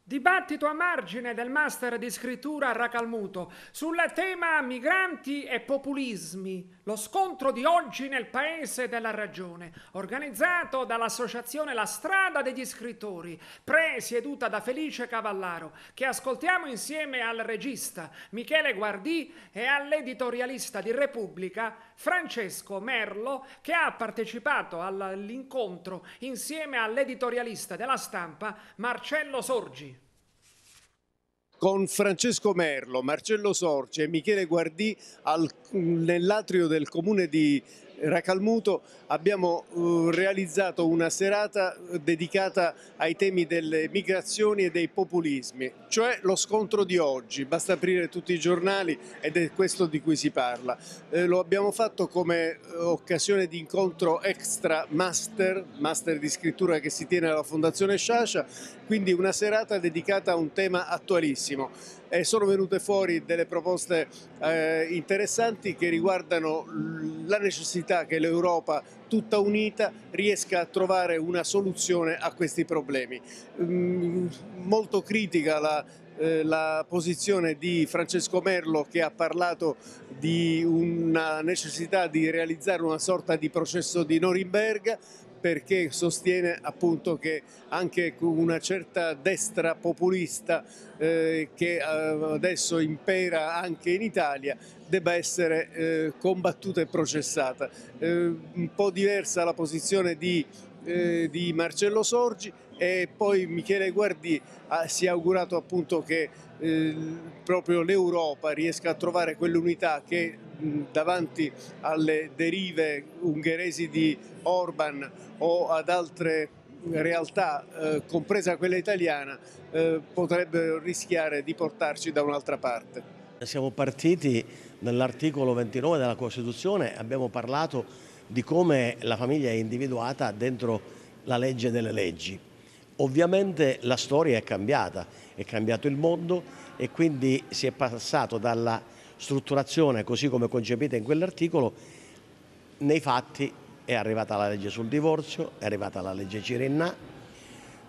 Dibattito a margine del master di scrittura a Racalmuto sul tema migranti e populismi, lo scontro di oggi nel paese della ragione, organizzato dall'associazione La Strada degli Scrittori, presieduta da Felice Cavallaro, che ascoltiamo insieme al regista Michele Guardì e all'editorialista di Repubblica Francesco Merlo, che ha partecipato all'incontro insieme all'editorialista della Stampa Marcello Sorgi. Con Francesco Merlo, Marcello Sorgi e Michele Guardì nell'atrio del comune di Racalmuto abbiamo realizzato una serata dedicata ai temi delle migrazioni e dei populismi, cioè lo scontro di oggi. Basta aprire tutti i giornali ed è questo di cui si parla. Lo abbiamo fatto come occasione di incontro extra master di scrittura che si tiene alla Fondazione Sciascia, quindi una serata dedicata a un tema attualissimo. E sono venute fuori delle proposte interessanti che riguardano la necessità che l'Europa tutta unita riesca a trovare una soluzione a questi problemi. Molto critica la posizione di Francesco Merlo, che ha parlato di una necessità di realizzare una sorta di processo di Norimberga, perché sostiene appunto che anche una certa destra populista che adesso impera anche in Italia debba essere combattuta e processata. Un po' diversa la posizione di Marcello Sorgi, e poi Michele Guardì si è augurato appunto che proprio l'Europa riesca a trovare quell'unità che davanti alle derive ungheresi di Orban o ad altre realtà, compresa quella italiana, potrebbero rischiare di portarci da un'altra parte. Siamo partiti dall'articolo 29 della Costituzione, abbiamo parlato di come la famiglia è individuata dentro la legge delle leggi. Ovviamente la storia è cambiato il mondo e quindi si è passato dalla strutturazione così come concepita in quell'articolo. Nei fatti è arrivata la legge sul divorzio, è arrivata la legge Cirinnà.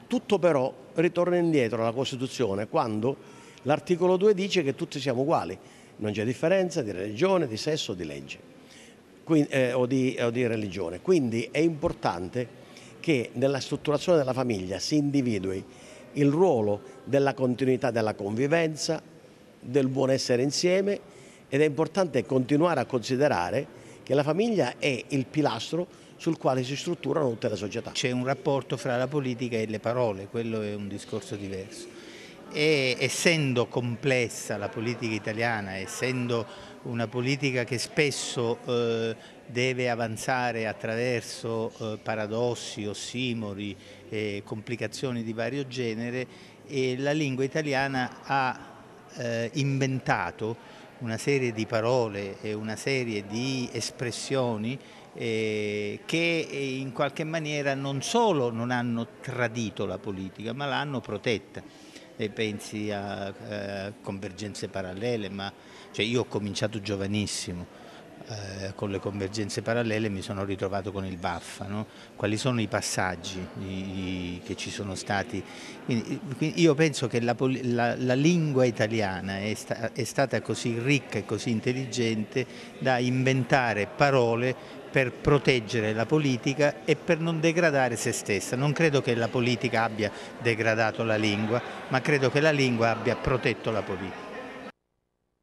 Tutto però ritorna indietro alla Costituzione quando l'articolo 2 dice che tutti siamo uguali, non c'è differenza di religione, di sesso, di legge o di religione. Quindi è importante che nella strutturazione della famiglia si individui il ruolo della continuità della convivenza, del buon essere insieme, ed è importante continuare a considerare che la famiglia è il pilastro sul quale si strutturano tutte le società. C'è un rapporto fra la politica e le parole, quello è un discorso diverso. E essendo complessa la politica italiana, essendo una politica che spesso deve avanzare attraverso paradossi, ossimori, complicazioni di vario genere, la lingua italiana ha inventato una serie di parole e una serie di espressioni che in qualche maniera non solo non hanno tradito la politica, ma l'hanno protetta. Pensi a convergenze parallele, cioè io ho cominciato giovanissimo con le convergenze parallele, mi sono ritrovato con il Vaffa, no? Quali sono i passaggi che ci sono stati? Quindi io penso che la lingua italiana è stata così ricca e così intelligente da inventare parole per proteggere la politica e per non degradare se stessa. Non credo che la politica abbia degradato la lingua, ma credo che la lingua abbia protetto la politica.